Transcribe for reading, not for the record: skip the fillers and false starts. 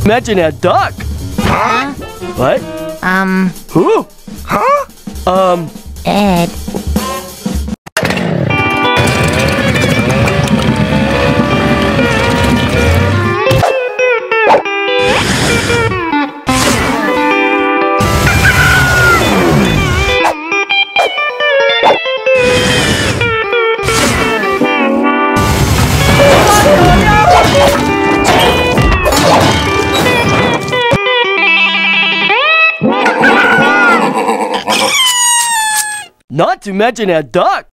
Imagine a duck. Huh? What? Who? Huh? Ed. Not to mention a duck.